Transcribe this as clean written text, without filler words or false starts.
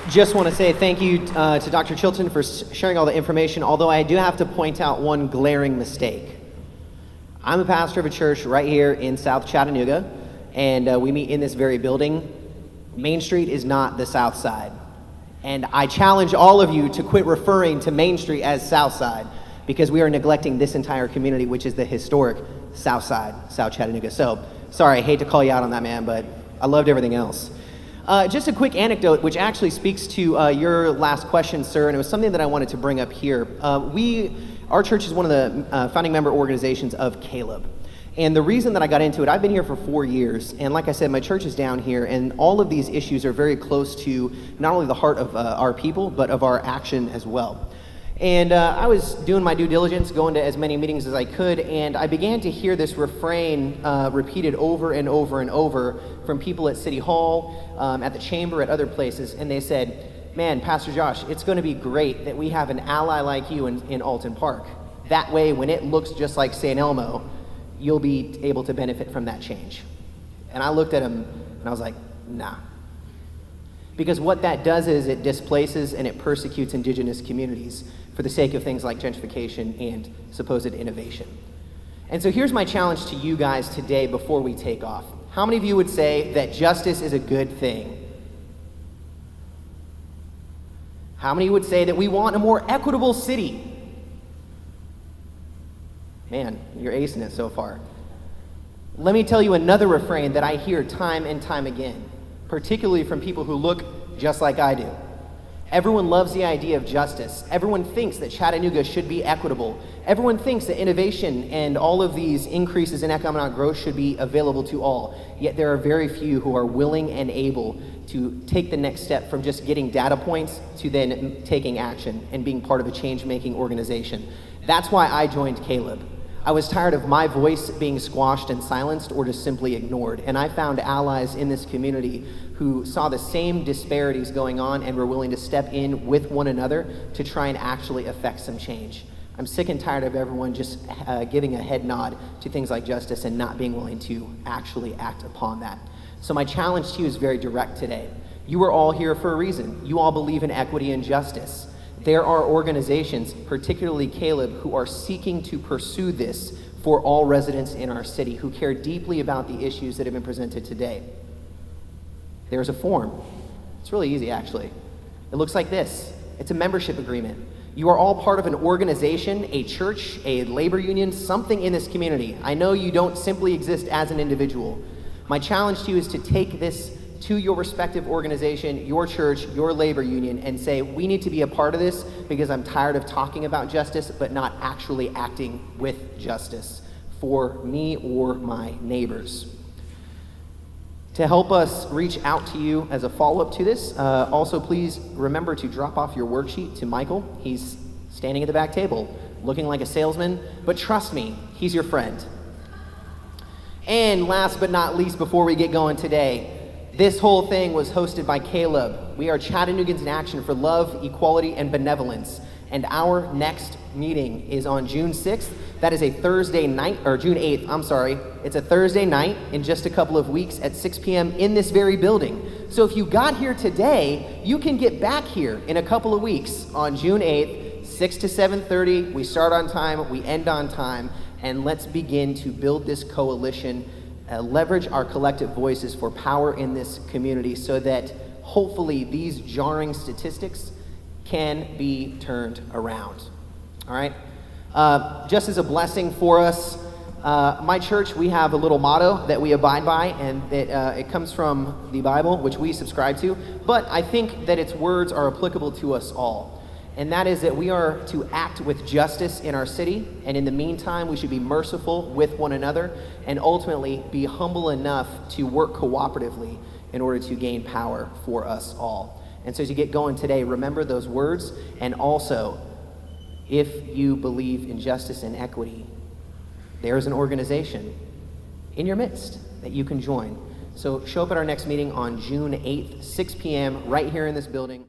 Just want to say thank you to Dr. Chilton for sharing all the information, although I do have to point out one glaring mistake. I'm a pastor of a church right here in South Chattanooga, and we meet in this very building. Main Street is not the South Side. And I challenge all of you to quit referring to Main Street as South Side, because we are neglecting this entire community, which is the historic South Side, South Chattanooga. So, sorry, I hate to call you out on that, man, but I loved everything else. Just a quick anecdote, which actually speaks to your last question, sir, and it was something that I wanted to bring up here. Our church is one of the founding member organizations of Caleb. And the reason that I got into it, I've been here for 4 years, and like I said, my church is down here, and all of these issues are very close to not only the heart of our people, but of our action as well. And I was doing my due diligence, going to as many meetings as I could, and I began to hear this refrain repeated over and over and over from people at City Hall, at the chamber, at other places, and they said, "Man, Pastor Josh, it's going to be great that we have an ally like you in Alton Park. That way, when it looks just like St. Elmo, you'll be able to benefit from that change." And I looked at him, and I was like, nah. Because what that does is it displaces and it persecutes indigenous communities for the sake of things like gentrification and supposed innovation. And so here's my challenge to you guys today before we take off. How many of you would say that justice is a good thing? How many would say that we want a more equitable city? Man, you're acing it so far. Let me tell you another refrain that I hear time and time again, particularly from people who look just like I do. Everyone loves the idea of justice. Everyone thinks that Chattanooga should be equitable. Everyone thinks that innovation and all of these increases in economic growth should be available to all. Yet there are very few who are willing and able to take the next step from just getting data points to then taking action and being part of a change-making organization. That's why I joined Caleb. I was tired of my voice being squashed and silenced or just simply ignored. And I found allies in this community who saw the same disparities going on and were willing to step in with one another to try and actually affect some change. I'm sick and tired of everyone just giving a head nod to things like justice and not being willing to actually act upon that. So my challenge to you is very direct today. You are all here for a reason. You all believe in equity and justice. There are organizations, particularly Caleb, who are seeking to pursue this for all residents in our city who care deeply about the issues that have been presented today. There's a form. It's really easy, actually. It looks like this. It's a membership agreement. You are all part of an organization, a church, a labor union, something in this community. I know you don't simply exist as an individual. My challenge to you is to take this to your respective organization, your church, your labor union, and say, we need to be a part of this because I'm tired of talking about justice, but not actually acting with justice for me or my neighbors. To help us reach out to you as a follow-up to this, also please remember to drop off your worksheet to Michael. He's standing at the back table, looking like a salesman, but trust me, he's your friend. And last but not least, before we get going today, this whole thing was hosted by Caleb. We are Chattanoogans in Action for Love, Equality, and Benevolence. And our next meeting is on June 6th. That is a Thursday night, or June 8th, I'm sorry. It's a Thursday night in just a couple of weeks at 6 p.m. in this very building. So if you got here today, you can get back here in a couple of weeks on June 8th, 6 to 7:30. We start on time, we end on time, and let's begin to build this coalition. Leverage our collective voices for power in this community so that hopefully these jarring statistics can be turned around. All right? Just as a blessing for us, my church, we have a little motto that we abide by, and it comes from the Bible, which we subscribe to, but I think that its words are applicable to us all. And that is that we are to act with justice in our city, and in the meantime, we should be merciful with one another, and ultimately be humble enough to work cooperatively in order to gain power for us all. And so as you get going today, remember those words, and also, if you believe in justice and equity, there is an organization in your midst that you can join. So show up at our next meeting on June 8th, 6 p.m., right here in this building.